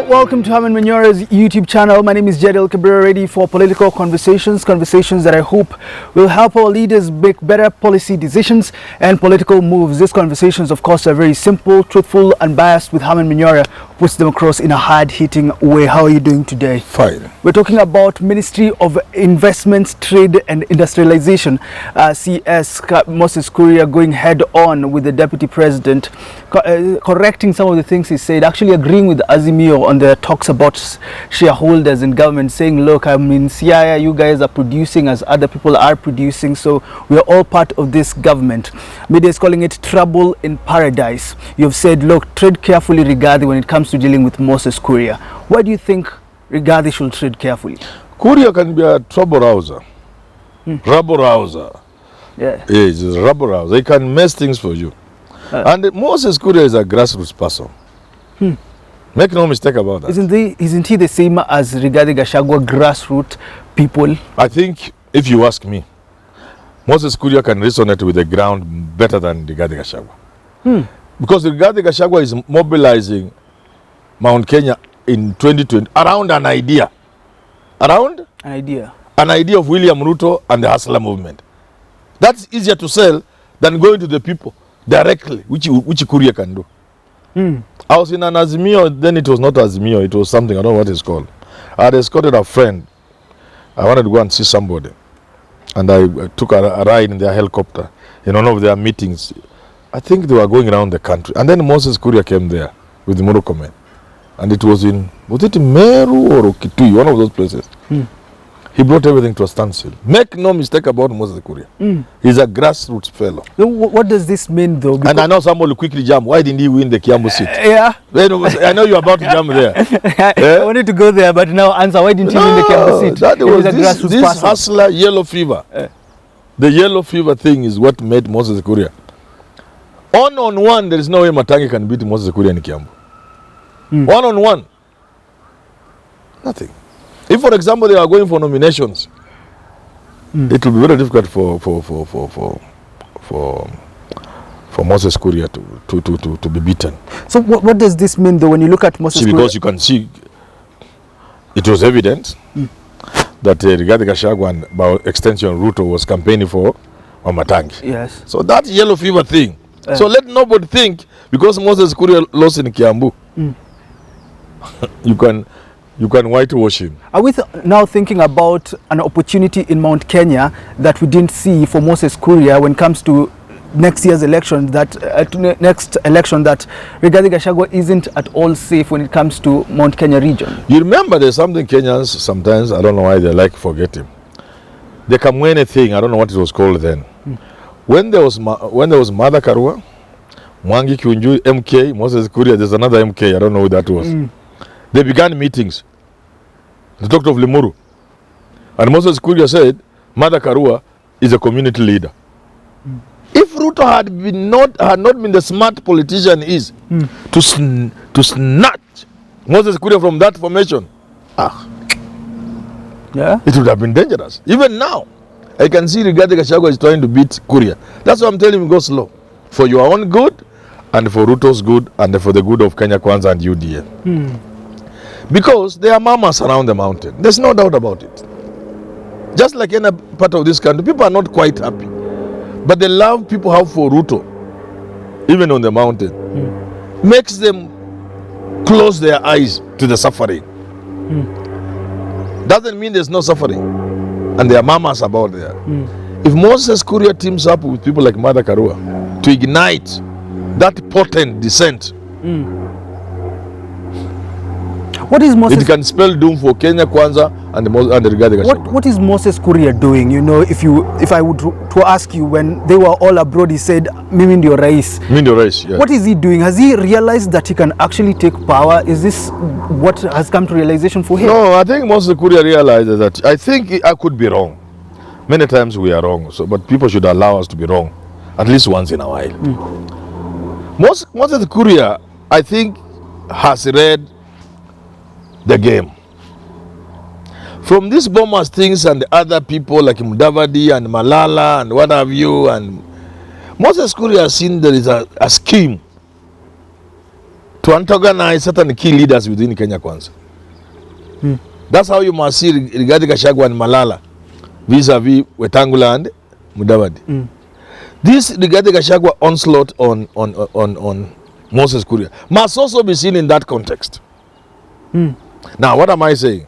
Welcome to Herman Manyora's YouTube channel. My name is Jedel Cabrera, ready for political conversations that I hope will help our leaders make better policy decisions and political moves. These conversations, of course, are very simple, truthful, unbiased with Herman Manyora, puts them across in a hard-hitting way. How are you doing today? Fine. We're talking about Ministry of Investments, Trade and Industrialization. CS Moses Kuria going head-on with the Deputy President, correcting some of the things he said, actually agreeing with Azimio on the talks about shareholders in government, saying, look, I mean, Siaya, you guys are producing as other people are producing, so we are all part of this government. Media is calling it trouble in paradise. You've said, look, tread carefully, Rigathi, when it comes to dealing with Moses Kuria. Why do you think Rigathi should tread carefully? Kuria can be a trouble rouser. Rabble rouser. Yeah. Yes, he's a rabble rouser. He can mess things for you. And Moses Kuria is a grassroots person. Make no mistake about that. Isn't he the same as Rigathi Gachagua, grassroots people? I think, if you ask me, Moses Kuria can resonate with the ground better than Rigathi Gachagua. Because Rigathi Gachagua is mobilizing Mount Kenya in 2020 around an idea. Around? An idea. An idea of William Ruto and the Hustler movement. That's easier to sell than going to the people directly, which Kuria can do. I was in an Azimio, then it was not Azimio, it was something, I don't know what it's called. I had escorted a friend. I wanted to go and see somebody. And I took a ride in their helicopter in one of their meetings. I think they were going around the country. And then Moses Kuria came there with the Murukomen. And it was it Meru or Kitui, one of those places. He brought everything to a standstill. Make no mistake about Moses Kuria. He's a grassroots fellow. So what does this mean, though? And I know somebody will quickly jump. Why didn't he win the Kiambu seat? Yeah. I know you're about to jump there. I wanted to go there, but now answer. Why didn't he win the Kiambu seat? That was this hustler yellow fever. The yellow fever thing is what made Moses Kuria. On one, there is no way Matangi can beat Moses Kuria in Kiambu. One. Nothing. If, for example, they are going for nominations, it will be very difficult for Moses Kuria to be beaten. So what does this mean, though, when you look at Moses Kuria? Because you can see, it was evident that Rigathi Gachagua and by extension Ruto was campaigning for Wamatangi. Yes. So that yellow fever thing. So let nobody think because Moses Kuria lost in Kiambu, you can whitewash him. Are we now thinking about an opportunity in Mount Kenya that we didn't see for Moses Kuria when it comes to next year's election, that Rigathi Gachagua isn't at all safe when it comes to Mount Kenya region? You remember there's something Kenyans sometimes, I don't know why they like forgetting. The Kamwene thing, I don't know what it was called then. When there was Mother Karua, Mwangi Kiunju, MK, Moses Kuria, there's another MK, I don't know who that was. They began meetings. They talked of Limuru. And Moses Kuria said, Mother Karua is a community leader. If Ruto had not been the smart politician he is, to snatch Moses Kuria from that formation, it would have been dangerous. Even now, I can see Rigathi Gachagua is trying to beat Kuria. That's why I'm telling him, go slow. For your own good, and for Ruto's good, and for the good of Kenya Kwanza and UDA. Because there are mamas around the mountain. There's no doubt about it. Just like any part of this country, people are not quite happy. But the love people have for Ruto, even on the mountain, makes them close their eyes to the suffering. Doesn't mean there's no suffering. And there are mamas about there. If Moses Kuria teams up with people like Mother Karua to ignite that potent dissent, what is Moses? It can spell doom for Kenya Kwanza and Rigathi Gachagua. What is Moses Kuria doing? You know, if I would to ask you, when they were all abroad, he said, "Mimi ndio rais." Mimi ndio rais. Yeah. What is he doing? Has he realized that he can actually take power? Is this what has come to realization for him? No, I think Moses Kuria realizes that. I think I could be wrong. Many times we are wrong. But people should allow us to be wrong, at least once in a while. Moses Kuria, I think, has read the game. From these bombers things and the other people like Mudavadi and Malala and what have you, and Moses Kuria has seen there is a scheme to antagonize certain key leaders within Kenya Kwanza. That's how you must see Rigathi, Gachagua and Malala vis-a-vis Wetangula and Mudavadi. This Rigathi, Gachagua onslaught on Moses Kuria must also be seen in that context. Now, what am I saying?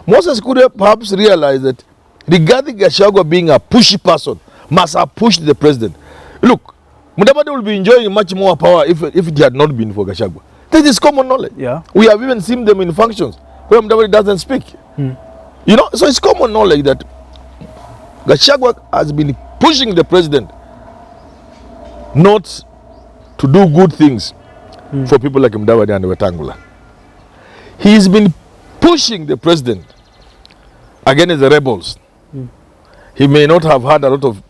Moses Kuria perhaps realized that Rigathi, Gachagua being a pushy person must have pushed the president. Look, Mudavadi will be enjoying much more power if it had not been for Gachagua. This is common knowledge. Yeah. We have even seen them in functions where Mudavadi doesn't speak. You know, so it's common knowledge that Gachagua has been pushing the president not to do good things for people like Mudavadi and Wetangula. He's been pushing the president against the rebels. He may not have had a lot of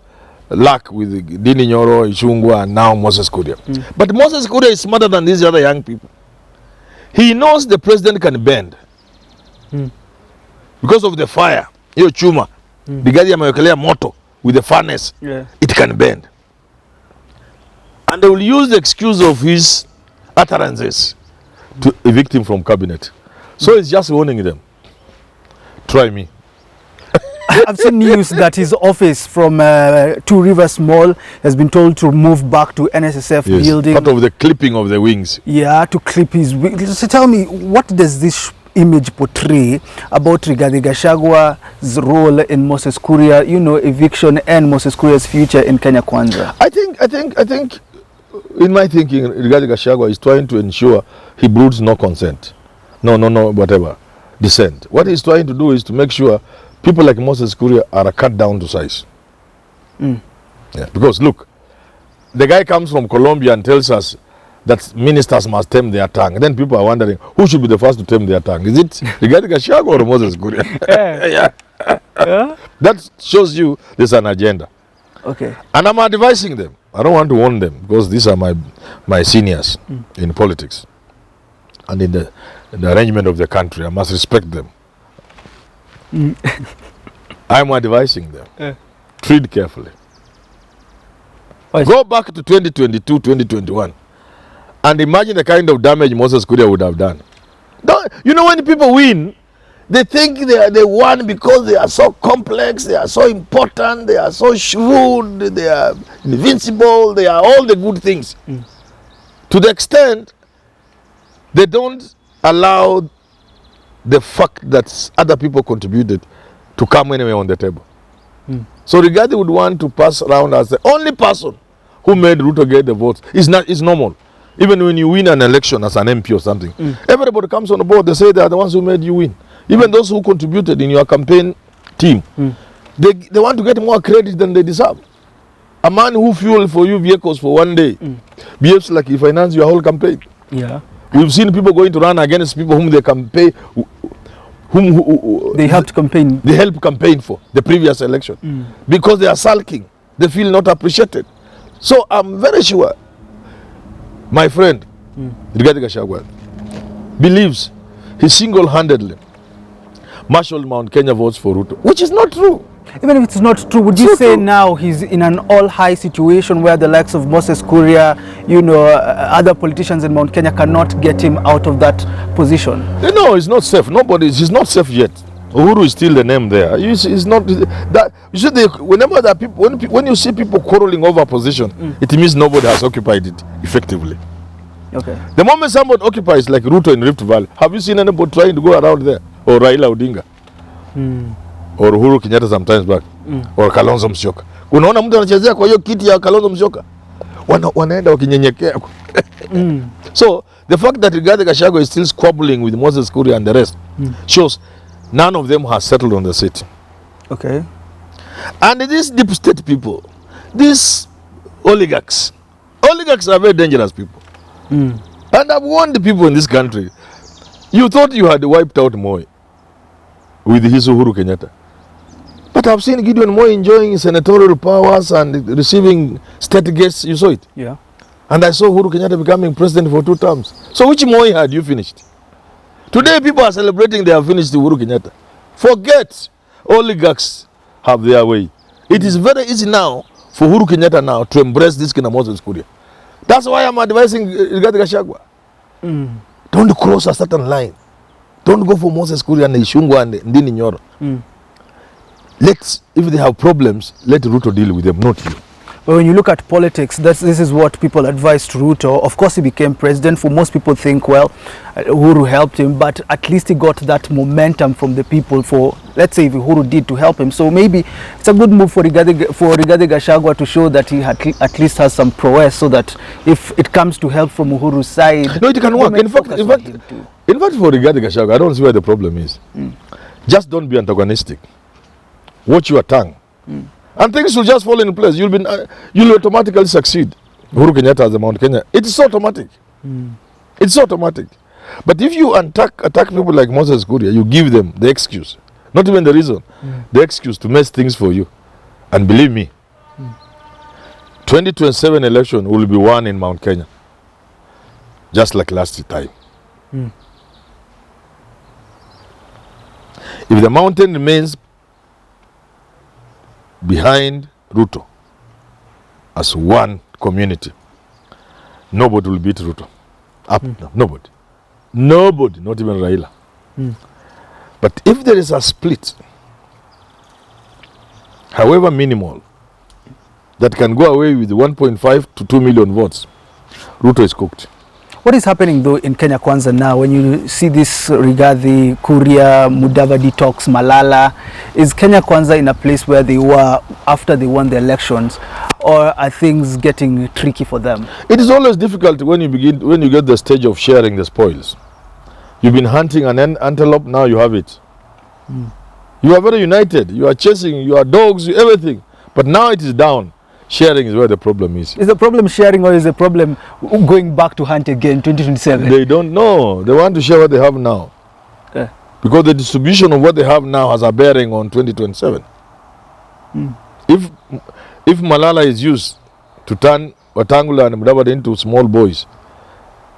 luck with Dini Nyoro, Ishungwa, and now Moses Kuria. But Moses Kuria is smarter than these other young people. He knows the president can bend. Because of the fire, hiyo chuma, the gari amewekelea moto with the furnace, it can bend. And they will use the excuse of his utterances to evict him from cabinet. So he's just warning them. Try me. I've seen news that his office from Two Rivers Mall has been told to move back to NSSF building. Part of the clipping of the wings. Yeah, to clip his wings. So tell me, what does this image portray about Rigathi Gachagua's role in Moses Kuria, you know, eviction and Moses Kuria's future in Kenya Kwanza? I think, in my thinking, Rigathi Gachagua is trying to ensure he broods no consent. No, whatever, dissent. What he's trying to do is to make sure people like Moses Kuria are cut down to size. Yeah, because look, the guy comes from Colombia and tells us that ministers must tame their tongue. Then people are wondering, who should be the first to tame their tongue? Is it Rigathi Gachagua or Moses Kuria? Yeah. That shows you there's an agenda. Okay. And I'm advising them. I don't want to warn them because these are my seniors in politics and in the arrangement of the country. I must respect them. I'm advising them. Tread carefully. Go back to 2022, 2021 and imagine the kind of damage Moses Kuria would have done. You know, when people win, they think they won because they are so complex, they are so important, they are so shrewd, they are invincible, they are all the good things. To the extent they don't allow the fact that other people contributed to come anywhere on the table. So Rigathi would want to pass around as the only person who made Ruto get the votes. It's normal. Even when you win an election as an MP or something, everybody comes on the board, they say they are the ones who made you win. Even those who contributed in your campaign team, they want to get more credit than they deserve. A man who fueled for you vehicles for one day behaves like he financed your whole campaign. Yeah. We've seen people going to run against people whom they campaign, whom they helped campaign. They helped campaign for the previous election because they are sulking. They feel not appreciated. So I'm very sure my friend Rigathi Gachagua believes he single-handedly marshaled Mount Kenya votes for Ruto, which is not true. Even if it's not true, would you say now he's in an all-high situation where the likes of Moses Kuria, you know, other politicians in Mount Kenya cannot get him out of that position? No, it's not safe. He's not safe yet. Uhuru is still the name there. It's not that. You see, whenever that people, when you see people quarreling over position, it means nobody has occupied it effectively. Okay. The moment somebody occupies, like Ruto in Rift Valley, have you seen anybody trying to go around there? Or Raila Odinga? Or Uhuru Kenyatta sometimes back? Or Kalonzo Musyoka? Unaona mtu anachezea kwa hiyo kiti ya Kalonzo Musyoka? Wanaenda wakinyenyekea. So the fact that Rigathi Gachagua is still squabbling with Moses Kuria and the rest shows none of them has settled on the seat. Okay. And these deep state people, these oligarchs are very dangerous people. And I've warned the people in this country. You thought you had wiped out Moi with his Uhuru Kenyatta. But I've seen Gideon Moi enjoying senatorial powers and receiving state guests. You saw it? Yeah. And I saw Uhuru Kenyatta becoming president for 2 terms. So which Moi had you finished? Today people are celebrating they have finished Uhuru Kenyatta. Forget oligarchs have their way. It is very easy now for Uhuru Kenyatta now to embrace this kind of Moses Kuria. That's why I'm advising Rigathi Gachagua. Don't cross a certain line. Don't go for Moses Kuria and Ishungwa and Ndini Nyoro. If they have problems, let Ruto deal with them, not you. But when you look at politics, this is what people advised Ruto. Of course, he became president. For most people think, well, Uhuru helped him, but at least he got that momentum from the people for, let's say, if Uhuru did to help him. So maybe it's a good move for Rigathi Gachagua to show that he at least has some prowess, so that if it comes to help from Uhuru's side, no, it can work. In fact, for Rigathi Gachagua, I don't see where the problem is. Just don't be antagonistic. Watch your tongue. And things will just fall in place. You'll automatically succeed. Uhuru Kenyatta as the Mount Kenya. It's automatic. It's automatic. But if you attack people like Moses Kuria, you give them the excuse, not even the reason, the excuse to mess things for you. And believe me, 2027 election will be won in Mount Kenya, just like last time. If the mountain remains behind Ruto as one community, nobody will beat Ruto. Nobody. Nobody, not even Raila. But if there is a split, however minimal, that can go away with 1.5 to 2 million votes, Ruto is cooked. What is happening though in Kenya Kwanza now when you see this Rigathi, Kuria, Mudavadi talks, Malala? Is Kenya Kwanza in a place where they were after they won the elections, or are things getting tricky for them? It is always difficult when you get the stage of sharing the spoils. You've been hunting an antelope, now you have it. You are very united. You are chasing, you are dogs, everything. But now it is down. Sharing is where the problem is. Is the problem sharing, or is the problem going back to hunt again 2027? They don't know. They want to share what they have now. Okay. Because the distribution of what they have now has a bearing on 2027. If Malala is used to turn Watangula and Mudavadi into small boys,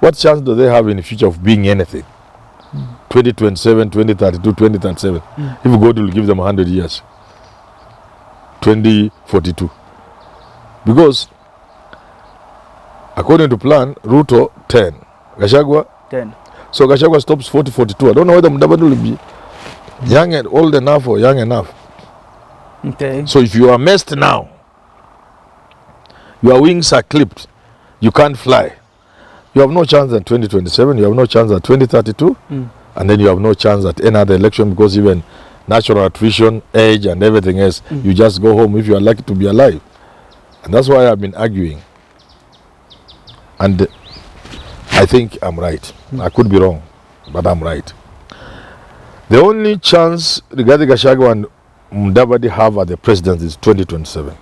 what chance do they have in the future of being anything? 2027, 2032, 2037. If God will give them 100 years. 2042. Because according to plan, Ruto 10, Gachagua 10. So Gachagua stops 40-42. I don't know whether Mudavadi will be young and old enough or young enough. Okay. So if you are messed now, your wings are clipped, you can't fly. You have no chance at 2027, you have no chance at 2032, and then you have no chance at any other election, because even natural attrition, age and everything else, you just go home if you are lucky to be alive. And that's why I've been arguing. And I think I'm right. I could be wrong, but I'm right. The only chance Rigathi Gachagua and Mudavadi have at the presidency is 2027.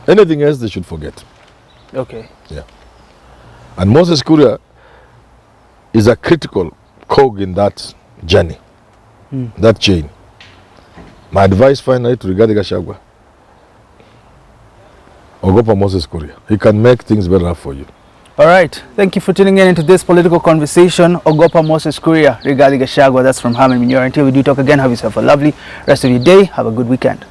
Anything else they should forget. Okay. Yeah. And Moses Kuria is a critical cog in that journey, that chain. My advice finally to Rigathi Gachagua: ogopa Moses Kuria. He can make things better for you. All right. Thank you for tuning in into this political conversation. Ogopa Moses Kuria, Rigathi Gachagua. That's from Herman Manyora. Until we do talk again, have yourself a lovely rest of your day. Have a good weekend.